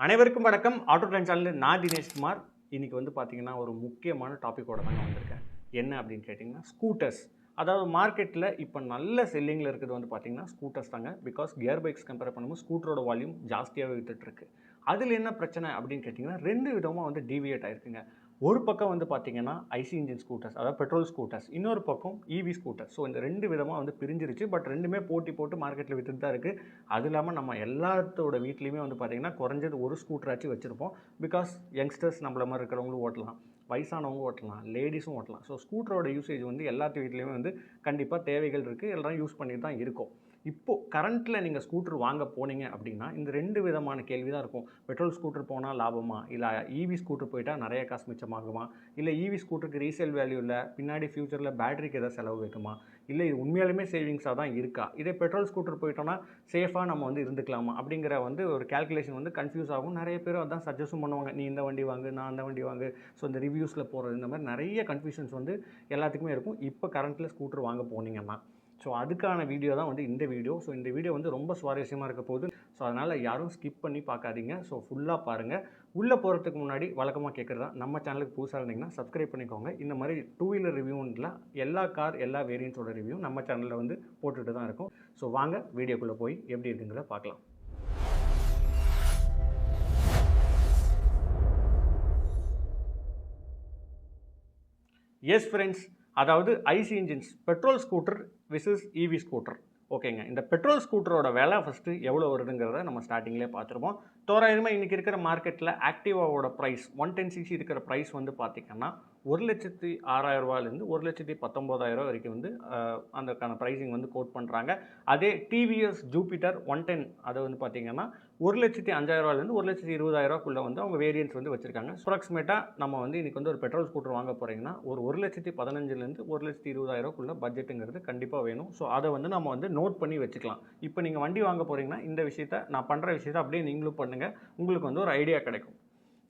அனைவருக்கும் வணக்கம். Auto trend channel நான் தினேஷ்குமார். இன்னைக்கு வந்து பார்த்தீங்கன்னா, ஒரு முக்கியமான டாப்பிக்கோட தாங்க வந்திருக்கேன். என்ன அப்படின்னு கேட்டிங்கன்னா, ஸ்கூட்டர்ஸ். அதாவது மார்க்கெட்டில் இப்போ நல்ல செல்லிங்கில் இருக்கிறது வந்து பார்த்தீங்கன்னா, ஸ்கூட்டர்ஸ் தாங்க. பிகாஸ் கியர் பைக்ஸ் கம்பேர் பண்ணும்போது ஸ்கூட்டரோட வால்யூம் ஜாஸ்தியாகவே வித்துட்ருக்கு. அதில் என்ன பிரச்சனை அப்படின்னு கேட்டிங்கன்னா, 2 விதமாக வந்து டீவியேட் ஆயிருக்குங்க. ஒரு பக்கம் வந்து பார்த்தீங்கன்னா, ஐசி இன்ஜின் ஸ்கூட்டர்ஸ், அதாவது பெட்ரோல் ஸ்கூட்டர்ஸ். இன்னொரு பக்கம் இவி ஸ்கூட்டர். ஸோ இந்த 2 விதமாக வந்து பிரிஞ்சிருச்சு. பட் 2மே போட்டி போட்டு மார்க்கெட்டில் வித்துட்டு தான் இருக்குது. அது இல்லாமல் நம்ம எல்லாத்தோட வீட்லேயுமே வந்து பார்த்திங்கன்னா குறைஞ்சது ஒரு ஸ்கூட்டராச்சும் வச்சுருப்போம். பிகாஸ் யங்ஸ்டர்ஸ் நம்மள மாதிரி இருக்கிறவங்களும் ஓட்டலாம், வயசானவங்க ஓட்டலாம், லேடிஸும் ஓட்டலாம். ஸோ ஸ்கூட்டரோட யூசேஜ் வந்து எல்லாத்து வீட்லேயுமே வந்து கண்டிப்பாக தேவைகள் இருக்குது. எல்லாம் யூஸ் பண்ணிட்டு தான் இருக்கோம். இப்போது கரண்ட்டில் நீங்கள் ஸ்கூட்டர் வாங்க போனீங்க அப்படின்னா இந்த 2 விதமான கேள்வி தான் இருக்கும். பெட்ரோல் ஸ்கூட்டர் போனால் லாபமா, இல்லை இவி ஸ்கூட்டர் போயிட்டால் நிறைய காசு மிச்சமாகுமா, இல்லை இவி ஸ்கூட்டருக்கு ரீசேல் வேல்யூ இல்லை, பின்னாடி ஃபியூச்சரில் பேட்டரிக்கு எதாவது செலவு வைக்குமா, இல்லை இது உண்மையாலுமே சேவிங்ஸாக தான் இருக்கா, இதே பெட்ரோல் ஸ்கூட்டர் போயிட்டோன்னா சேஃபாக நம்ம வந்து இருந்துக்கலாமா அப்படிங்கிற வந்து ஒரு கேல்குலேஷன் வந்து கன்ஃபியூஸ் ஆகும். நிறைய பேர் அதான் சஜஷன் பண்ணுவாங்க, நீ இந்த வண்டி வாங்கு, நான் அந்த வண்டி வாங்கு. ஸோ இந்த ரிவ்யூஸில் போகிறது இந்த மாதிரி நிறைய கன்ஃபியூஷன்ஸ் வந்து எல்லாத்துக்குமே இருக்கும் இப்போ கரண்ட்டில் ஸ்கூட்டர் வாங்க போனீங்கன்னா. ஸோ அதுக்கான வீடியோ தான் வந்து இந்த வீடியோ. ஸோ இந்த வீடியோ வந்து ரொம்ப சுவாரஸ்யமாக இருக்க போகுது. ஸோ அதனால் யாரும் ஸ்கிப் பண்ணி பார்க்காதீங்க. ஸோ ஃபுல்லாக பாருங்கள். உள்ளே போகிறதுக்கு முன்னாடி வழக்கமாக கேட்குறதா, நம்ம சேனலுக்கு புதுசாக இருந்தீங்கன்னா சப்ஸ்கிரைப் பண்ணிக்கோங்க. இந்த மாதிரி 2 வீலர் ரிவ்யூன்ல எல்லா கார் எல்லா வேரியன்ஸோட ரிவ்யூ நம்ம சேனலில் வந்து போட்டுட்டு தான் இருக்கும். ஸோ வாங்க வீடியோக்குள்ளே போய் எப்படி இருக்குங்கிறத பார்க்கலாம். எஸ் ஃப்ரெண்ட்ஸ், அதாவது IC engines petrol scooter versus EV scooter. ஓகேங்க, இந்த பெட்ரோல் ஸ்கூட்டரோட விலை ஃபஸ்ட்டு எவ்வளோ வருதுங்கிறத நம்ம ஸ்டார்டிங்லேயே பார்த்துருப்போம். தோராயமாக இன்றைக்கி இருக்கிற மார்க்கெட்டில் ஆக்டிவாவோட ப்ரைஸ் 110cc இருக்கிற ப்ரைஸ் வந்து பார்த்திங்கன்னா 1,06,000 1,19,000 வரைக்கும் வந்து அதுக்கான ப்ரைஸிங் வந்து கோட் பண்ணுறாங்க. அதே டிவிஎஸ் ஜூபிட்டர் 110 அதை வந்து பார்த்திங்கன்னா 1,05,000 1,20,000 வந்து அவங்க வேரியன்ஸ் வந்து வச்சுருக்காங்க. அப்ராக்சிமேட்டாக நம்ம வந்து இன்றைக்கி வந்து ஒரு பெட்ரோல் ஸ்கூட்டர் வாங்க போகிறீங்கன்னா ஒரு 1,15,000 1,20,000 பட்ஜெட்டுங்கிறது கண்டிப்பாக வேணும். ஸோ அதை வந்து நம்ம வந்து நோட் பண்ணி வச்சுக்கலாம். இப்போ நீங்கள் வண்டி வாங்க போகிறீங்கன்னா இந்த விஷயத்தை நான் பண்ணுற விஷயத்தை அப்படியே நீங்களும் பண்ணுங்கள், உங்களுக்கு வந்து ஒரு ஐடியா கிடைக்கும்.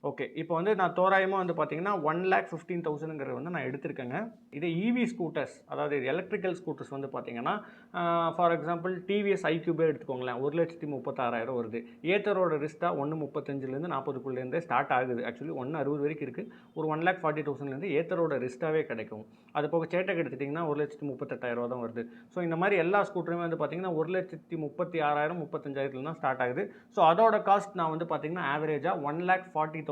ஓகே, இப்போ வந்து நான் தோராயமாக வந்து பார்த்தீங்கன்னா 1,15,000 வந்து நான் எடுத்திருக்கேங்க. இதே இவி ஸ்கூட்டர்ஸ், அதாவது எலக்ட்ரிக்கல் ஸ்கூட்டர்ஸ் வந்து பார்த்தீங்கன்னா ஃபார் எக்ஸாம்பிள் டிவிஎஸ் ஐக்யூபே எடுத்துக்கோங்களேன், 1,36,000 வருது. ஏத்தரோட ரிஸ்டா 1,35,000 40 ஸ்டார்ட் ஆகுது. ஆக்சுவலி 1,60 வரைக்கும் இருக்குது. ஒரு 1,40,000 ஏத்தரோட ரிஸ்டாவே கிடைக்கும். அது போக சேட்டக் எடுத்துட்டிங்கன்னா 1,38,000 தான் வருது. ஸோ இந்த மாதிரி எல்லா ஸ்கூட்டருமே வந்து பார்த்தீங்கன்னா 1,36,000 35,000 தான் ஸ்டார்ட் ஆகுது. ஸோ அதோட காஸ்ட் நான் வந்து பார்த்தீங்கன்னா ஆவரேஜாக 1,40,000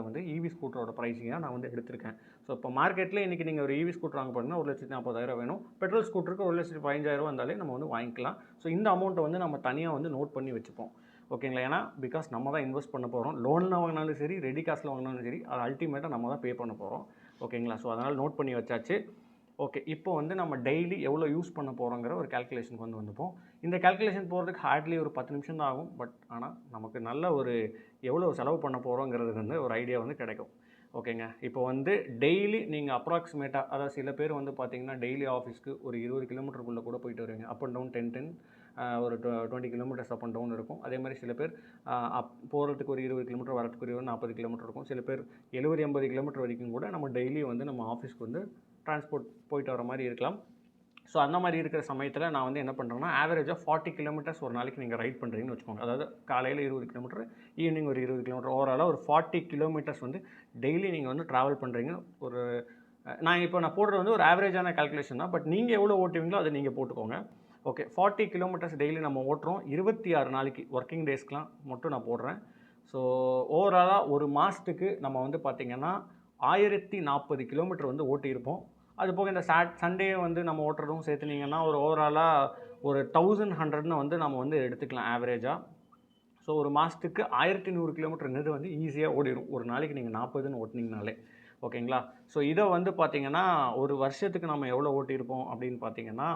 வந்து இவி ஸ்கூட்டரோட ப்ரைஸிங்காக நான் வந்து எடுத்திருக்கேன். ஸோ இப்போ மார்க்கெட்டில் இன்றைக்கி நீங்கள் ஒரு இவி ஸ்கூட்டர் வாங்க போனீங்கன்னா 1,40,000 வேணும். பெட்ரோல் ஸ்கூட்டருக்கு 1,15,000 வந்தாலே நம்ம வந்து வாங்கிக்கலாம். ஸோ இந்த அமௌண்ட்டை வந்து நம்ம தனியாக வந்து நோட் பண்ணி வச்சுப்போம். ஓகேங்களா, ஏன்னா பிகாஸ் நம்ம தான் இன்வெஸ்ட் பண்ண போகிறோம். லோனில் வாங்கினாலும் சரி, ரெடி காசில் வாங்கினாலும் சரி, அது அல்டிமேட்டாக நம்ம தான் பே பண்ண போகிறோம். ஓகேங்களா, ஸோ அதனால் நோட் பண்ணி வச்சாச்சு. ஓகே, இப்போ வந்து நம்ம டெய்லி எவ்வளோ யூஸ் பண்ண போகிறோங்கிற ஒரு கேல்குலேஷனுக்கு வந்து வந்துப்போம். இந்த கேல்குலேஷன் போகிறதுக்கு ஹார்ட்லி ஒரு 10 நிமிஷம் தான் ஆகும். பட் ஆனால் நமக்கு நல்ல ஒரு எவ்வளோ செலவு பண்ண போகிறோங்கிறது வந்து ஒரு ஐடியா வந்து கிடைக்கும். ஓகேங்க, இப்போ வந்து டெய்லி நீங்கள் அப்ராக்சிமேட்டாக, அதாவது சில பேர் வந்து பார்த்தீங்கன்னா டெய்லி ஆஃபீஸ்க்கு ஒரு 20 கிலோமீட்டருக்குள்ளே கூட போயிட்டு வருவீங்க. அப் அண்ட் டவுன் 10 ஒரு 20 கிலோமீட்டர்ஸ் அப் அண்ட் டவுன் இருக்கும். அதே மாதிரி சில பேர் போகிறதுக்கு ஒரு 20 கிலோமீட்டர், வரத்துக்கு ஒரு 40 கிலோமீட்டர் இருக்கும். சில பேர் 70-80 கிலோமீட்டர் வரைக்கும் கூட நம்ம டெய்லி வந்து நம்ம ஆஃபீஸ்க்கு வந்து டிரான்ஸ்போர்ட் போயிட்டு வர மாதிரி இருக்கலாம். ஸோ அந்த மாதிரி இருக்கிற சமயத்தில் நான் வந்து என்ன பண்ணுறேன்னா ஆவரேஜாக 40 கிலோமீட்டர்ஸ் ஒரு நாளைக்கு நீங்கள் ரைட் பண்ணுறீங்கன்னு வச்சுக்கோங்க. அதாவது காலையில் 20 கிலோமீட்டர், ஈவினிங் ஒரு 20 கிலோமீட்டர், ஓவராலாக ஒரு 40 கிலோமீட்டர்ஸ் வந்து டெய்லி நீங்கள் வந்து ட்ராவல் பண்ணுறீங்க. ஒரு நான் போடுறது வந்து ஒரு ஆவரேஜான கால்குலேஷன் தான். பட் நீங்கள் எவ்வளோ ஓட்டுவீங்களோ அதை நீங்கள் போட்டுக்கோங்க. ஓகே, 40 கிலோமீட்டர்ஸ் டெய்லி நம்ம ஓட்டுறோம். 26 நாளைக்கு ஒர்க்கிங் டேஸ்க்கெலாம் மட்டும் நான் போடுறேன். ஸோ ஓவராலாக ஒரு மாதத்துக்கு நம்ம வந்து பார்த்திங்கன்னா 1040 கிலோமீட்டர் வந்து ஓட்டியிருப்போம். அது போக இந்த சண்டே வந்து நம்ம ஓட்டுறதும் சேர்த்துனீங்கன்னா ஒரு ஓவராலாக ஒரு 1100 வந்து நம்ம வந்து எடுத்துக்கலாம் ஆவரேஜாக. ஸோ ஒரு மாதத்துக்கு 1100 கிலோமீட்டருங்கிறது வந்து ஈஸியாக ஓடிடும். ஒரு நாளைக்கு நீங்கள் 40ன்னு ஓட்டினீங்கனாலே. ஓகேங்களா, ஸோ இதை வந்து பார்த்திங்கன்னா ஒரு வருஷத்துக்கு நம்ம எவ்வளோ ஓட்டியிருப்போம் அப்படின்னு பார்த்திங்கன்னா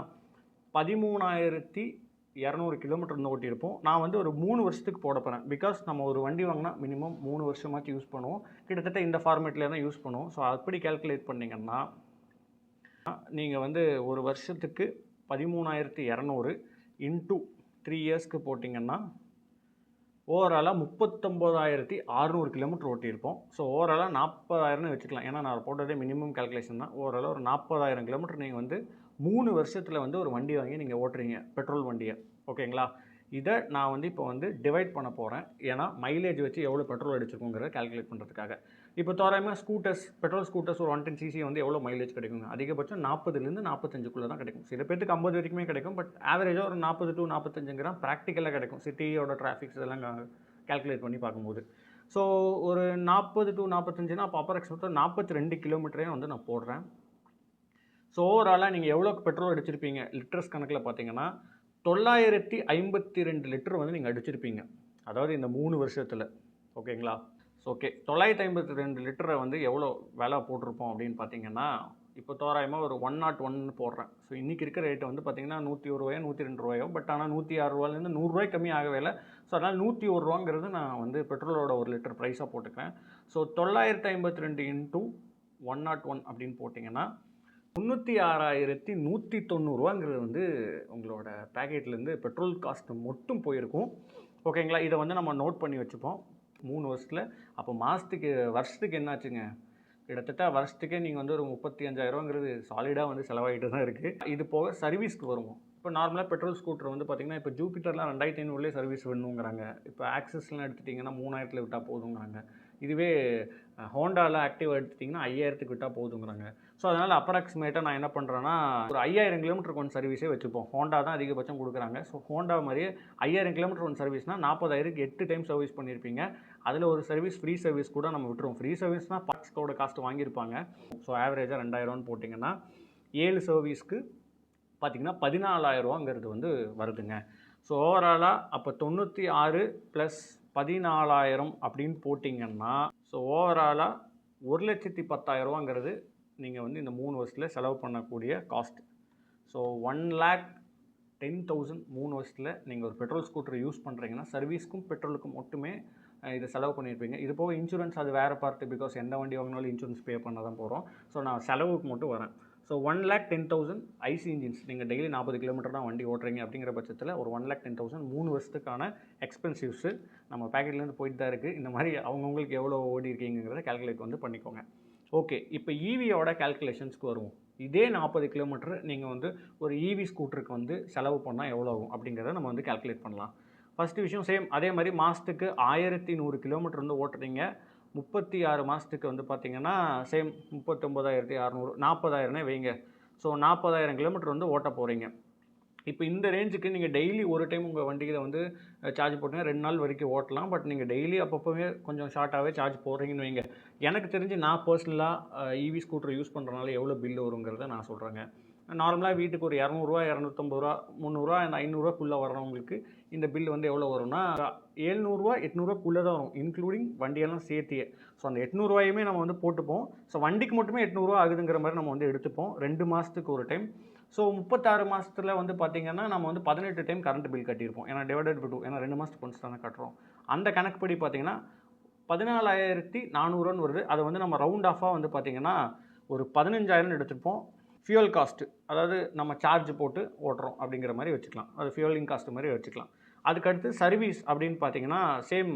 13,200 கிலோமீட்டர் வந்து ஓட்டியிருப்போம். நான் வந்து ஒரு 3 வருஷத்துக்கு போட போகிறேன். பிகாஸ் நம்ம ஒரு வண்டி வாங்கினா மினிமம் 3 வருஷமாச்சும் யூஸ் பண்ணுவோம். கிட்டத்தட்ட இந்த ஃபார்மேட்டில் தான் யூஸ் பண்ணுவோம். ஸோ அப்படி கேல்குலேட் பண்ணிங்கன்னா நீங்கள் வந்து ஒரு வருஷத்துக்கு 13,200 இன்ட்டு 3 இயர்ஸ்க்கு போட்டிங்கன்னா ஓவராலாக 39,600 கிலோமீட்டர் ஓட்டியிருப்போம். ஸோ ஓவராலாக 40,000 வச்சுக்கலாம். ஏன்னா நான் போட்டதே மினிமம் கேல்குலேஷன் தான். ஓவராலாக ஒரு 40,000 கிலோமீட்டர் நீங்கள் வந்து 3 வருஷத்தில் வந்து ஒரு வண்டி வாங்கி நீங்கள் ஓட்டுறீங்க, பெட்ரோல் வண்டியை. ஓகேங்களா, இதை நான் வந்து இப்போ வந்து டிவைட் பண்ண போகிறேன். ஏன்னா மைலேஜ் வச்சு எவ்வளோ பெட்ரோல் அடிச்சிருக்குங்கிறத கால்குலேட் பண்ணுறதுக்காக. இப்போ தோராயமாக ஸ்கூட்டர்ஸ், பெட்ரோல் ஸ்கூட்டர்ஸ் ஒரு 110 சிசி வந்து எவ்வளோ மைலேஜ் கிடைக்குங்க? அதிகபட்சம் 40லேருந்து 45க்குள்ளே தான் கிடைக்கும். சில பேருக்கு 50 வரைக்குமே கிடைக்கும். பட் ஆவரேஜாக ஒரு 40 to 45 ப்ராக்டிக்கலாக கிடைக்கும். சிட்டியோட டிராஃபிக்ஸ் இதெல்லாம் கால்குலேட் பண்ணி பார்க்கும்போது. ஸோ ஒரு 40 to 45னா அப்போ அப்ராக்சிமேட்டாக 42 கிலோமீட்டரையும் வந்து நான் போடுறேன். ஸோ ஓவராலாக நீங்கள் எவ்வளோக்கு பெட்ரோல் அடிச்சிருப்பீங்க லிட்டர்ஸ் கணக்கில் பார்த்தீங்கன்னா 952 லிட்டர் வந்து நீங்கள் அடிச்சிருப்பீங்க. அதாவது இந்த 3 வருஷத்தில். ஓகேங்களா? ஸோ ஓகே, 952 லிட்டரை வந்து எவ்வளோ விலை போட்டிருப்போம் அப்படின்னு பார்த்தீங்கன்னா, இப்போ தோராயமாக ஒரு 101 போடுறேன். ஸோ இன்றைக்கி இருக்கிற ரேட்டு வந்து பார்த்தீங்கன்னா ₹101 ₹102. பட் ஆனால் ₹106லேருந்து ₹100 கம்மி ஆகவே இல்லை. ஸோ அதனால் ₹101ங்கிறது நான் வந்து பெட்ரோலோட ஒரு லிட்டர் ப்ரைஸாக போட்டுக்கிறேன். ஸோ 952 இன்ட்டு 101 அப்படின்னு போட்டிங்கன்னா 96,190 வந்து உங்களோட பேக்கெட்லேருந்து பெட்ரோல் காஸ்ட் மட்டும் போயிருக்கும். ஓகேங்களா? இதை வந்து நம்ம நோட் பண்ணி வச்சுப்போம் 3 வருஷத்தில். அப்போ வருஷத்துக்கு என்னாச்சுங்க? கிட்டத்தட்ட வருஷத்துக்கே நீங்கள் வந்து ஒரு 35,000ங்கிறது சாலிடாக வந்து செலவாகிட்டு தான் இருக்குது. இது போக சர்வீஸ்க்கு வருவோம். இப்போ நார்மலாக பெட்ரோல் ஸ்கூட்டர் வந்து பார்த்திங்கன்னா, இப்போ ஜூபிட்டர்லாம் 2,500லேயே சர்வீஸ் வேணுங்கிறாங்க. இப்போ ஆக்சஸ்லாம் எடுத்துட்டிங்கன்னா 3,000த்தில் விட்டால் போதுங்கிறாங்க. இதுவே ஹோண்டாவில் ஆக்டிவா எடுத்துட்டிங்கன்னா 5,000க்கு விட்டால் போதுங்கிறாங்க. ஸோ அதனால் அப்ராக்சிமேட்டாக நான் என்ன பண்ணுறேன்னா, ஒரு 5,000 கிலோமீட்டருக்கு ஒன் சர்வீஸே வச்சுப்போம். ஹோண்டா தான் அதிகபட்சம் கொடுக்குறாங்க. ஸோ ஹோண்டா மாதிரியே 5,000 கிலோமீட்டர் ஒன் சர்வீஸ்னால் 40,000க்கு 8 டைம் சர்வீஸ் பண்ணியிருப்பீங்க. அதில் ஒரு சர்வீஸ் ஃப்ரீ சர்வீஸ் கூட நம்ம விட்டுருவோம். ஃப்ரீ சர்வீஸ்னால் பார்ட்ஸ்க்கோட காஸ்ட் வாங்கியிருப்பாங்க. ஸோ ஆவரேஜாக 2,000ன்னு போட்டிங்கன்னா 7 சர்வீஸ்க்கு பார்த்திங்கன்னா 14,000ங்கிறது வந்து வருதுங்க. ஸோ ஓவராலாக அப்போ 96 + 14,000 அப்படின்னு போட்டிங்கன்னா, ஸோ ஓவராலாக 1,10,000ங்கிறது நீங்கள் வந்து இந்த 3 வருஷத்தில் செலவு பண்ணக்கூடிய காஸ்ட். ஸோ 1,10,000 3 வருஷத்தில் நீங்கள் ஒரு பெட்ரோல் ஸ்கூட்டர் யூஸ் பண்ணுறீங்கன்னா சர்வீஸ்க்கும் பெட்ரோலுக்கும் மட்டுமே இதை செலவு பண்ணியிருப்பீங்க. இது போக இன்சூரன்ஸ் அது வேறு பார்ட்டு. பிகாஸ் எந்த வண்டி வாங்கினாலும் இன்சூரன்ஸ் பே பண்ண தான் போகிறோம். ஸோ நான் செலவுக்கு மட்டும் வரேன். ஸோ 1,10,000 ஐசி இன்ஜின்ஸ் நீங்கள் டெய்லி 40 கிலோமீட்டர் தான் வண்டி ஓட்டுறீங்க அப்படிங்கிற பட்சத்தில் ஒரு 1,10,000 3 வருஷத்துக்கான எக்ஸ்பென்சிவ்ஸு நம்ம பேக்கெட்லேருந்து போயிட்டு தான் இருக்குது. இந்த மாதிரி அவங்கவுங்களுக்கு எவ்வளோ ஓடி இருக்கீங்கிறத கால்குலேட் வந்து பண்ணிக்கோங்க. ஓகே, இப்போ ஈவியோட கால்குலேஷன்ஸ்க்கு வருவோம். இதே 40 கிலோமீட்டர் நீங்கள் வந்து ஒரு ஈவி ஸ்கூட்டருக்கு வந்து செலவு பண்ணால் எவ்வளோ ஆகும் அப்படிங்கிறத நம்ம வந்து கால்குலேட் பண்ணலாம். ஃபஸ்ட்டு விஷயம் சேம் அதே மாதிரி மாதத்துக்கு 1,100 கிலோமீட்டர் வந்து ஓட்டுறீங்க. 36 மாதத்துக்கு வந்து பார்த்திங்கன்னா சேம் 39,600 40,000 வைங்க. ஸோ 40,000 கிலோமீட்டர் வந்து ஓட்ட போகிறீங்க. இப்போ இந்த ரேஞ்சுக்கு நீங்கள் டெய்லி ஒரு டைம் உங்கள் வண்டியில் வந்து சார்ஜ் போட்டிங்கன்னா 2 நாள் வரைக்கும் ஓட்டலாம். பட் நீங்கள் டெய்லி அப்பப்போவே கொஞ்சம் ஷார்ட்டாகவே சார்ஜ் போடுறீங்கன்னு வைங்க. எனக்கு தெரிஞ்சு நான் பர்சனலாக ஈவி ஸ்கூட்டர் யூஸ் பண்ணுறதுனால எவ்வளோ பில் வருங்கிறத நான் சொல்கிறேங்க. நார்மலாக வீட்டுக்கு ஒரு ₹200 ₹250 ₹300 அந்த ₹500க்குள்ளே வர்றவங்களுக்கு இந்த பில் வந்து எவ்வளோ வரும்னா ₹700 ₹800க்குள்ளே தான் வரும், இன்க்ளூடிங் வண்டியெல்லாம் சேர்த்தியே. ஸோ அந்த ₹800 நம்ம வந்து போட்டுப்போம். ஸோ வண்டிக்கு மட்டுமே ₹800 ஆகுதுங்கிற மாதிரி நம்ம வந்து எடுத்துப்போம் 2 மாதத்துக்கு ஒரு டைம். ஸோ 36 மாதத்தில் வந்து பார்த்திங்கன்னா நம்ம வந்து 18 டைம் கரண்ட் பில் கட்டியிருப்போம். ஏன்னா டிவைடட் பை 2, ஏன்னா 2 மாதத்துக்கு ஒன்ஸ் தானே கட்டுறோம். அந்த கணக்குப்படி பார்த்திங்கன்னா 14,400ன்னு வருது. அதை வந்து நம்ம ரவுண்ட் ஆஃபாக வந்து பார்த்திங்கன்னா ஒரு 15,000 எடுத்துப்போம். ஃபியூல் காஸ்ட்டு, அதாவது நம்ம சார்ஜ் போட்டு ஓட்டுறோம் அப்படிங்கிற மாதிரி வச்சுக்கலாம். அது ஃபியூலிங் காஸ்ட்டு மாதிரி வச்சுக்கலாம். அதுக்கடுத்து சர்வீஸ் அப்படின்னு பார்த்தீங்கன்னா சேம்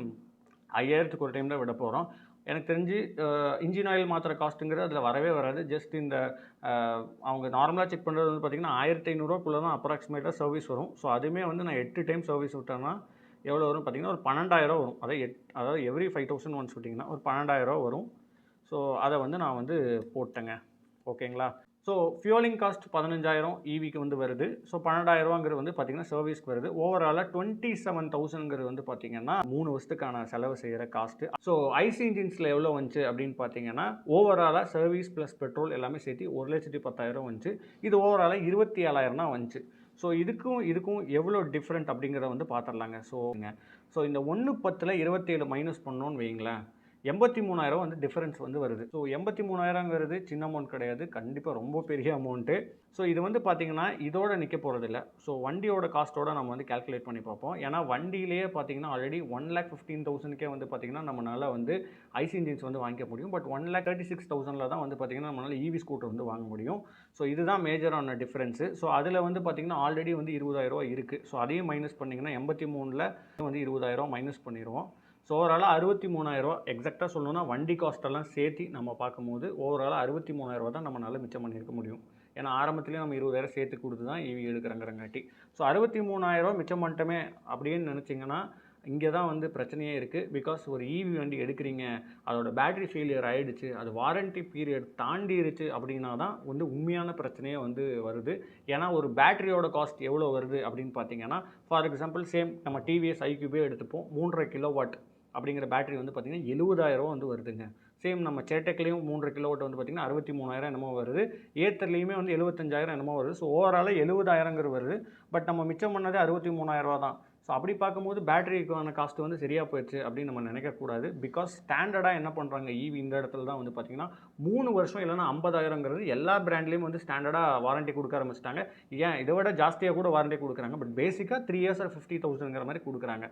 5,000க்கு ஒரு டைம் தான் விட போகிறோம். எனக்கு தெரிஞ்சு இன்ஜின் ஆயில் மாத்திர காஸ்ட்டுங்கிறது அதில் வரவே வராது. ஜஸ்ட் இந்த அவங்க நார்மலாக செக் பண்ணுறது வந்து பார்த்திங்கன்னா 1,500க்குள்ளே தான் அப்ராக்சிமேட்டாக சர்வீஸ் வரும். ஸோ அதுவுமே வந்து நான் 8 டைம் சர்வீஸ் விட்டேன்னா எவ்வளோ வரும் பார்த்திங்கன்னா ஒரு 12,000 வரும். அதாவது எவ்ரி 5,000 ஒன்ஸ் விட்டிங்கன்னா ஒரு 12,000 வரும். ஸோ அதை வந்து நான் வந்து போட்டேங்க. ஓகேங்களா? ஸோ ஃபியூலிங் காஸ்ட் 15,000 ஈவிக்கு வந்து வருது. ஸோ 12,000ங்கிறது வந்து பார்த்திங்கன்னா சர்வீஸ்க்கு வருது. ஓவராலாக 27,000ங்கிறது வந்து பார்த்திங்கன்னா 3 வருஷத்துக்கான செலவு செய்கிற காஸ்ட்டு. ஸோ ஐசி இன்ஜின்ஸில் எவ்வளோ வந்துச்சு அப்படின்னு பார்த்தீங்கன்னா ஓவராலாக சர்வீஸ் ப்ளஸ் பெட்ரோல் எல்லாமே சேர்த்து 1,10,000 வந்துச்சு. இது ஓவராலாக 27,000 தான் வந்துச்சு. ஸோ இதுக்கும் எவ்வளோ டிஃப்ரெண்ட் அப்படிங்கிறத வந்து பார்த்துடலாங்க. ஸோ இந்த 1,10ல் 27 மைனஸ் பண்ணோன்னு வைங்களேன், 83,000 வந்து டிஃபரன்ஸ் வந்து வருது. ஸோ 83,000ங்கிறது சின்ன அமௌண்ட் கிடையாது, கண்டிப்பாக ரொம்ப பெரிய அமௌண்ட்டு. ஸோ இது வந்து பார்த்திங்கன்னா இதோட நிற்க போகிறதில்ல. ஸோ வண்டியோட காஸ்ட்டோட நம்ம வந்து கால்குலேட் பண்ணி பார்ப்போம். ஏன்னா வண்டியிலேயே பார்த்திங்கன்னா ஆல்ரெடி 1,15,000க்கே வந்து பார்த்திங்கன்னா நம்மளால் வந்து ஐசி இன்ஜின்ஸ் வந்து வாங்கிக்க முடியும். பட் 1,36,000ல் தான் வந்து பார்த்திங்கன்னா நம்மளால் ஈவி ஸ்கூட்டர் வந்து வாங்க முடியும். ஸோ இதுதான் மேஜரான டிஃப்ரென்ஸு. ஸோ அதில் வந்து பார்த்திங்கன்னா ஆல்ரெடி வந்து 20,000 இருக்குது. ஸோ அதையும் மைனஸ் பண்ணிங்கன்னா 83ல் வந்து 20,000 மைனஸ் பண்ணிடுவோம். ஸோ ஓவராலாக 63,000 எக்ஸாக்டாக சொல்லணும்னா வண்டி காஸ்ட்டெல்லாம் சேர்த்து நம்ம பார்க்கும்போது ஓவராலாக 63,000 தான் நம்மளால் மிச்சம் பண்ணியிருக்க முடியும். ஏன்னா ஆரம்பத்துலேயே நம்ம 20,000 சேர்த்து கொடுத்து தான் ஈவி எடுக்கிறங்கிறங்காட்டி. ஸோ 63,000 மிச்சம் பண்ணிட்டோமே அப்படின்னு நினச்சிங்கன்னா இங்கே தான் வந்து பிரச்சனையே இருக்குது. பிகாஸ் ஒரு ஈவி வண்டி எடுக்கிறீங்க, அதோட பேட்டரி ஃபெயிலியர் ஆகிடுச்சு, அது வாரண்ட்டி பீரியட் தாண்டிடுச்சு அப்படின்னா தான் வந்து உண்மையான பிரச்சனையே வந்து வருது. ஏன்னா ஒரு பேட்டரியோட காஸ்ட் எவ்வளோ வருது அப்படின்னு பார்த்தீங்கன்னா, ஃபார் எக்ஸாம்பிள் சேம் நம்ம டிவிஎஸ் ஐக்யூபே எடுத்துப்போம். 3.5 கிலோவாட் அப்படிங்கிற பேட்டரி வந்து பார்த்திங்கன்னா 70,000 வந்து வருதுங்க. சேம் நம்ம சேட்டக்லேயும் 3 கிலோவாட் வந்து பார்த்திங்கன்னா 63,000 என்னமோ வருது. ஏத்தர்லேயுமே வந்து 75,000 என்னமோ வருது. ஸோ ஓவராலாக 70,000 வருது. பட் நம்ம மிச்சம் பண்ணதே 63,000 தான். ஸோ அப்படி பார்க்கும்போது பேட்டரிக்கான காஸ்ட் வந்து சரியாக போயிடுச்சு அப்படின்னு நம்ம நினைக்கக்கூடாது. பிகாஸ் ஸ்டாண்டர்டாக என்ன பண்ணுறாங்க ஈவி இந்த இடத்துல தான் வந்து பார்த்திங்கன்னா 3 வருஷம் இல்லைனா 50,000ங்கிறது எல்லா பிராண்ட்லேயும் வந்து ஸ்டாண்டர்டாக வாரண்ட்டி கொடுக்க ஆரம்பிச்சிட்டாங்க. ஏன் இதை விட ஜாஸ்தியாக கூட வாரண்ட்டி கொடுக்குறாங்க. பட் பேசிக்காக 3 இயர்ஸ் ஆர் 50,000ங்கிற மாதிரி கொடுக்குறாங்க.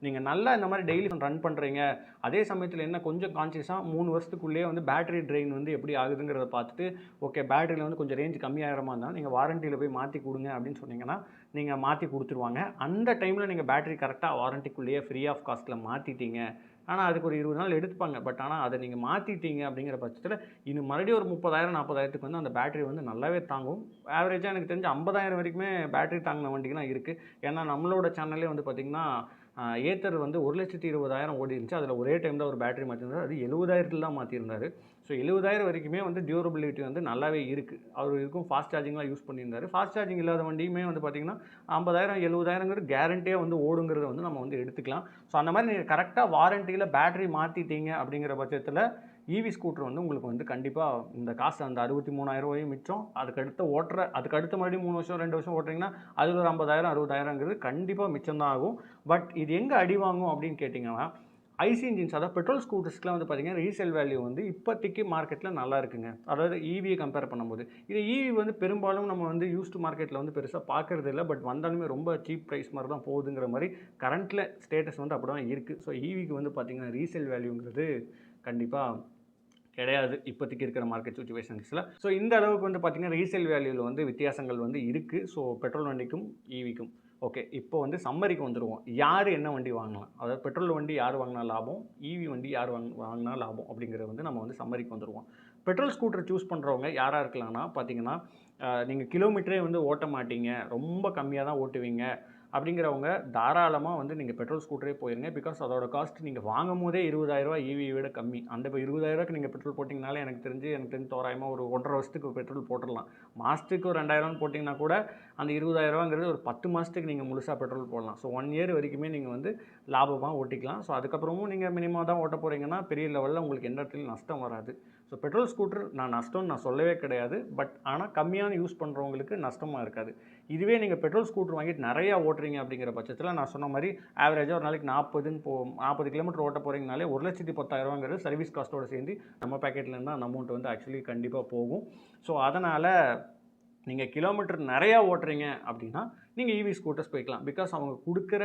நீங்கள் நல்லா இந்த மாதிரி டெய்லி ரன் பண்ணுறீங்க, அதே சமயத்தில் என்ன கொஞ்சம் கான்சியஸாக 3 வருஷத்துக்குள்ளேயே வந்து பேட்டரி ட்ரெயின் வந்து எப்படி ஆகுதுங்கிறத பார்த்துட்டு, ஓகே பேட்டரியில் வந்து கொஞ்சம் ரேஞ்ச் கம்மியாகிறமா இருந்தால் நீங்கள் வாரண்டியில் போய் மாற்றி கொடுங்க அப்படின்னு சொன்னீங்கன்னா நீங்கள் மாற்றி கொடுத்துருவாங்க. அந்த டைமில் நீங்கள் பேட்டரி கரெக்டாக வாரண்டிக்குள்ளேயே ஃப்ரீ ஆஃப் காஸ்ட்டில் மாற்றிட்டீங்க. ஆனால் அதுக்கு ஒரு 20 நாள் எடுத்துப்பாங்க. பட் ஆனால் அதை நீங்கள் மாற்றிட்டீங்க அப்படிங்கிற பட்சத்தில் இன்னும் மறுபடியும் ஒரு 30,000 40,000க்கு வந்து அந்த பேட்டரி வந்து நல்லாவே தாங்கும். ஆவரேஜாக எனக்கு தெரிஞ்சு 50,000 வரைக்குமே பேட்டரி தாங்கின வண்டிகள்லாம் இருக்குது. ஏன்னா நம்மளோட சேனல்லே வந்து பார்த்திங்கன்னா ஏத்தர் வந்து 1,20,000 ஓடி இருந்துச்சு. அதில் ஒரே டைம் தான் ஒரு பேட்டரி மாற்றிருந்தார். அது 70,000 தான் மாற்றிருந்தார். ஸோ 70,000 வரைக்குமே வந்து டியூரபிலிட்டி வந்து நல்லாவே இருக்குது. அவர் இதுக்கும் ஃபாஸ்ட் சார்ஜிங்லாம் யூஸ் பண்ணியிருந்தார். ஃபாஸ்ட் சார்ஜிங் இல்லாத வண்டியுமே வந்து பார்த்திங்கன்னா 50,000 70,000ங்கிறது கேரண்டியாக வந்து ஓடுங்கிறத வந்து நம்ம வந்து எடுத்துக்கலாம். ஸோ அந்த மாதிரி நீங்கள் கரெக்டாக வாரண்டியில் பேட்டரி மாற்றிட்டீங்க அப்படிங்கிற பட்சத்தில் ஈவி ஸ்கூட்டர் வந்து உங்களுக்கு வந்து கண்டிப்பாக இந்த காசு அந்த 63,000 மிச்சம். அதுக்கு அடுத்த மறுபடியும் 3 வருஷம் 2 வருஷம் ஓட்டுறீங்கன்னா அதில் ஒரு 50,000 60,000ங்கிறது கண்டிப்பாக மிச்சம் தான் ஆகும். பட் இது எங்கே அடி வாங்கும் அப்படின்னு கேட்டிங்கன்னா, ஐசி இன்ஜின்ஸ் அதாவது பெட்ரோல் ஸ்கூட்டர்ஸ்க்குலாம் வந்து பார்த்திங்கன்னா ரீசேல் வேல்யூ வந்து இப்போதைக்கு மார்க்கெட்டில் நல்லா இருக்குங்க. அதாவது ஈவியை கம்பேர் பண்ணும்போது. இது ஈவி வந்து பெரும்பாலும் நம்ம வந்து யூஸ்டு மார்க்கெட்டில் வந்து பெருசாக பார்க்குறது இல்லை. பட் வந்தாலுமே ரொம்ப சீப் ப்ரைஸ் மாதிரி தான் போகுதுங்கிற மாதிரி கரண்ட்டில் ஸ்டேட்டஸ் வந்து அப்படி தான் இருக்குது. ஸோ ஈவிக்கு வந்து பார்த்திங்கன்னா ரீசேல் வேல்யூங்கிறது கண்டிப்பாக கிடையாது இப்போதைக்கு இருக்கிற மார்க்கெட் சுச்சுவேஷன்ஸில். ஸோ இந்த அளவுக்கு வந்து பார்த்திங்கன்னா ரீசேல் வேல்யூவில் வந்து வித்தியாசங்கள் வந்து இருக்குது. ஸோ பெட்ரோல் வண்டிக்கும் ஈவிக்கும். ஓகே, இப்போ வந்து சம்மரிக்கு வந்துடுவோம். யார் என்ன வண்டி வாங்கலாம், அதாவது பெட்ரோல் வண்டி யார் வாங்கினா லாபம், ஈவி வண்டி யார் வாங்கினா லாபம் அப்படிங்கிறது வந்து நம்ம வந்து சம்மரிக்கு வந்துடுவோம். பெட்ரோல் ஸ்கூட்டர் சூஸ் பண்ணுறவங்க யாராக இருக்கலாம்னா பார்த்தீங்கன்னா, நீங்கள் கிலோமீட்டரே வந்து ஓட்ட மாட்டீங்க, ரொம்ப கம்மியாக தான் ஓட்டுவீங்க அப்படிங்கிறவங்க தாராளமாக வந்து நீங்கள் பெட்ரோல் ஸ்கூட்டரே போயிருங்க. பிகாஸ் அதோட காஸ்ட் நீங்கள் வாங்கும் போதே 20,000 ஈவி விட கம்மி. அந்த இப்போ 20,000க்கு நீங்கள் பெட்ரோல் போட்டிங்கனாலே எனக்கு தெரிஞ்சு தோராயமாக ஒரு 1.5 வருஷத்துக்கு பெட்ரோல் போட்டுடலாம். மாதத்துக்கு ஒரு 2,000 போட்டிங்கன்னா கூட அந்த 20,000ங்கிறது ஒரு 10 மாதத்துக்கு நீங்கள் முழுசாக பெட்ரோல் போடலாம். ஸோ 1 இயர் வரைக்குமே நீங்கள் வந்து லாபமாக ஓட்டிக்கலாம். ஸோ அதுக்கப்புறமும் நீங்கள் மினிமம் தான் ஓட்ட போகிறீங்கன்னா பெரிய லெவலில் உங்களுக்கு எந்த இடத்துலையும் நஷ்டம் வராது. ஸோ பெட்ரோல் ஸ்கூட்டர் நஷ்டம்னு நான் சொல்லவே கிடையாது. பட் ஆனால் கம்மியான யூஸ் பண்ணுறவங்களுக்கு நஷ்டமாக இருக்காது. இதுவே நீங்கள் பெட்ரோல் ஸ்கூட்டர் வாங்கிட்டு நிறையா ஓட்டுறீங்க அப்படிங்கிற பட்சத்தில் நான் சொன்ன மாதிரி ஆவரேஜாக ஒரு நாளைக்கு 40 கிலோமீட்டர் ஓட்ட போகிறீங்கனாலே 1,10,000ங்கிறது சர்வீஸ் காஸ்ட்டோடு சேர்ந்து நம்ம பேக்கெட்லேருந்து அந்த அமௌண்ட் வந்து ஆக்சுவலி கண்டிப்பாக போகும். ஸோ அதனால் நீங்கள் கிலோமீட்டர் நிறையா ஓட்டுறீங்க அப்படின்னா நீங்கள் ஈவி ஸ்கூட்டர்ஸ் போய்க்கலாம். பிகாஸ் அவங்க கொடுக்குற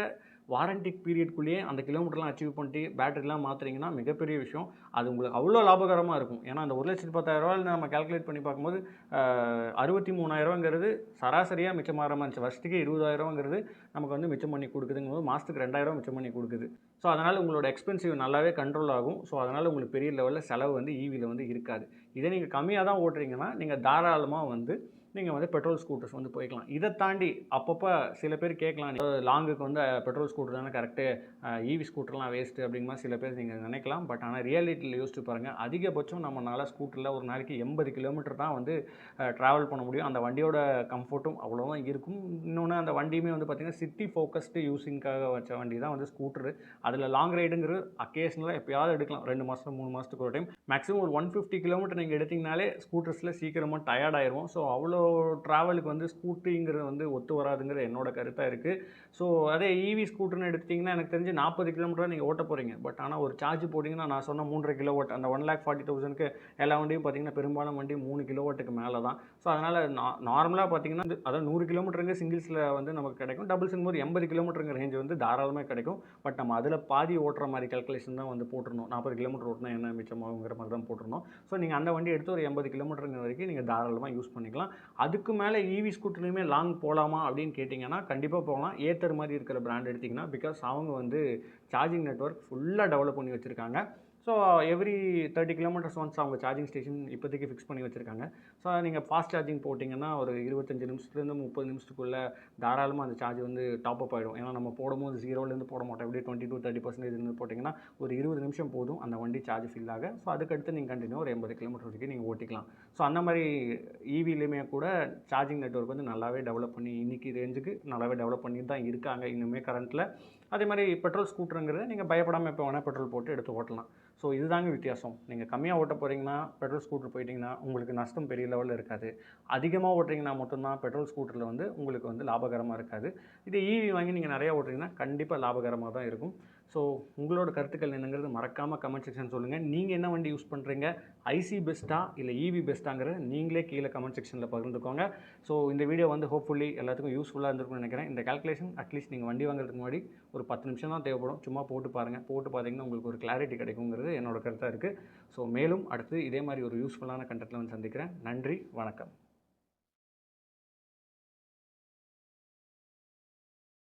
வாரண்டி பீரியட்குள்ளேயே அந்த கிலோமீட்டர்லாம் அச்சீவ் பண்ணிட்டு பேட்டரிலாம் மாற்றுறீங்கன்னா மிகப்பெரிய விஷயம். அது உங்களுக்கு அவ்வளோ லாபகரமாக இருக்கும். ஏன்னா அந்த 1,10,000 நம்ம கால்குலேட் பண்ணி பார்க்கும்போது 63,000ங்கிறது சராசரியாக மிச்சமாகிற மாதிரி இருந்துச்சு. வருஷத்துக்கு 20,000ங்கிறது நமக்கு வந்து மிச்சம் பண்ணி கொடுக்குதுங்கும்போது மாதத்துக்கு 2,000 மிச்சம் பண்ணி கொடுக்குது. ஸோ அதனால் உங்களோட எக்ஸ்பென்சிவ் நல்லாவே கண்ட்ரோல் ஆகும். ஸோ அதனால் உங்களுக்கு பெரிய லெவலில் செலவு வந்து ஈவியில் வந்து இருக்காது. இதே நீங்கள் கம்மியாக தான் ஓட்டுறீங்கன்னா நீங்கள் தாராளமாக வந்து நீங்கள் வந்து பெட்ரோல் ஸ்கூட்டர்ஸ் வந்து போய்க்கலாம். இதை தாண்டி அப்பப்போ சில பேர் கேட்கலாம், லாங்குக்கு வந்து பெட்ரோல் ஸ்கூட்டர் தானே கரெக்டு, ஈவி ஸ்கூட்டர்லாம் வேஸ்ட்டு அப்படிங்கிற மாதிரி சில பேர் நீங்கள் நினைக்கலாம். பட் ஆனால் ரியாலிட்டியில் யோசிச்சு பாருங்கள், அதிகபட்சம் நம்மளால் ஸ்கூட்டரில் ஒரு நாளைக்கு 80 கிலோமீட்டர் தான் வந்து ட்ராவல் பண்ண முடியும். அந்த வண்டியோட கம்ஃபர்ட்டும் அவ்வளோதான் இருக்கும். இன்னொன்று அந்த வண்டியுமே வந்து பார்த்திங்கன்னா சிட்டி ஃபோக்கஸ்டு யூஸிங்காக வச்ச வண்டி தான் வந்து ஸ்கூட்டரு. அதில் லாங் ரைடுங்கிறது அக்கேஷனலாக எப்போயாவது எடுக்கலாம். 2 மாதம் 3 மாதத்துக்கு ஒரு டைம். மேக்ஸிமம் ஒரு 150 கிலோமீட்டர் நீங்கள் எடுத்திங்கனாலே ஸ்கூட்டர்ஸில் சீக்கிரமாக டயர்ட் ஆயிரும். ஸோ அவ்வளோ ட்ராவலுக்கு வந்து ஸ்கூட்டிங்கிறது வந்து ஒத்து வராதுங்கிற என்னோட கருத்தாக இருக்குது. ஸோ அதே ஈவி ஸ்கூட்டர்னு எடுத்திங்கன்னா எனக்கு தெரிஞ்சு 40 கிலோமீட்டர் நீங்கள் ஓட்ட போகிறீங்க. பட் ஆனால் ஒரு சார்ஜ் போட்டிங்கன்னா நான் சொன்ன 3.5 கிலோவாட் அந்த 1,40,000க்கு எல்லா வண்டியும் பார்த்திங்கன்னா பெரும்பாலும் வண்டி 3 கிலோவாட்டுக்கு மேலே தான். ஸோ அதனால் நார்மலாக பார்த்திங்கன்னா அதாவது 100 கிலோமீட்டருங்க சிங்கிள்ஸில் வந்து நமக்கு கிடைக்கும். டபுள்ஸுங்கும் போது 80 கிலோமீட்டருங்க ரேஞ்ச் வந்து தாராளமாக கிடைக்கும். பட் நம்ம அதில் பாதி ஓட்டுற மாதிரி கால்குலேஷன் தான் வந்து போட்டுருணும். 40 கிலோமீட்டர் ஓட்டினா என்ன மிச்சமாகுங்கிற மாதிரி தான் போட்டுருணும். ஸோ நீங்கள் அந்த வண்டி எடுத்து ஒரு 80 கிலோமீட்டருங்க வரைக்கும் நீங்கள் தாராளமாக யூஸ் பண்ணிக்கலாம். அதுக்கு மேலே ஈவி ஸ்கூட்டர்லையுமே லாங் போகலாமா அப்படின்னு கேட்டிங்கன்னா கண்டிப்பாக போகலாம். ஏத்தர் மாதிரி இருக்கிற பிராண்ட் எடுத்திங்கன்னா, பிகாஸ் அவங்க வந்து சார்ஜிங் நெட்வொர்க் ஃபுல்லாக டெவலப் பண்ணி வச்சுருக்காங்க. So so every 30 kilometres once அவங்க சார்ஜிங் ஸ்டேஷன் இப்போதைக்கு ஃபிக்ஸ் பண்ணி வச்சுருக்காங்க. ஸோ நீங்கள் ஃபாஸ்ட் சார்ஜிங் போட்டிங்கன்னா ஒரு 25 நிமிஷத்துலேருந்து 30 நிமிஷத்துக்குள்ளே தாராளமாக அந்த சார்ஜ் வந்து டாப் அப் ஆகிடும். ஏன்னா நம்ம போடும்போது 0லேருந்து போட மாட்டோம். எப்படியே 20 to 30% இருந்து போட்டிங்கன்னா ஒரு 20 நிமிஷம் போதும் அந்த வண்டி சார்ஜ் ஃபில் ஆக. ஸோ அதுக்கடுத்து நீங்கள் கண்டினியூ ஒரு 80 கிலோமீட்டர் வரைக்கும் நீங்கள் ஓட்டிக்கலாம். ஸோ அந்த மாதிரி ஈவிலையுமே கூட சார்ஜிங் நெட்வொர்க் வந்து நல்லாவே டெவலப் பண்ணி இன்றைக்கி ரேஞ்சுக்கு நல்லாவே டெவலப் பண்ணி தான் இருக்காங்க இன்னுமே கரண்ட்டில். அதே மாதிரி பெட்ரோல் ஸ்கூட்டருங்கிறது நீங்கள் பயப்படாமல் எப்போ வேணால் பெட்ரோல் போட்டு எடுத்து ஓட்டலாம். ஸோ இதுதாங்க வித்தியாசம். நீங்கள் கம்மியாக ஓட்ட போகிறீங்கன்னா பெட்ரோல் ஸ்கூட்டர் போயிட்டிங்கன்னா உங்களுக்கு நஷ்டம் பெரிய லெவலில் இருக்காது. அதிகமாக ஓட்டுறீங்கன்னா மட்டும்தான் பெட்ரோல் ஸ்கூட்டரில் வந்து உங்களுக்கு வந்து லாபகரமாக இருக்காது. இதே ஈவி வாங்கி நீங்கள் நிறையா ஓட்டுறீங்கன்னா கண்டிப்பாக லாபகரமாக தான் இருக்கும். ஸோ உங்களோட கருத்துக்கள் என்னங்கிறது மறக்காமல் கமெண்ட் செக்ஷன் சொல்லுங்கள். நீங்கள் என்ன வண்டி யூஸ் பண்ணுறீங்க? ஐசி பெஸ்ட்டா இல்லை ஈவி பெஸ்ட்டாங்கிறத நீங்களே கீழே கமெண்ட் செக்ஷனில் பகிர்ந்துக்கோங்க. ஸோ இந்த வீடியோ வந்து ஹோப்ஃபுல்லி எல்லாத்துக்கும் யூஸ்ஃபுல்லாக இருந்திருக்கும்னு நினைக்கிறேன். இந்த கால்குலேஷன் அட்லீஸ்ட் நீங்கள் வண்டி வாங்குறதுக்கு முன்னாடி ஒரு 10 நிமிஷம் தான் தேவைப்படும். சும்மா போட்டு பாருங்கள். போட்டு பார்த்தீங்கன்னா உங்களுக்கு ஒரு கிளாரிட்டி கிடைக்குங்கிறது என்னோட கருத்தாக இருக்குது. ஸோ மேலும் அடுத்து இதே மாதிரி ஒரு யூஸ்ஃபுல்லான கண்டென்ட்டில் வந்து சந்திக்கிறேன். நன்றி, வணக்கம்.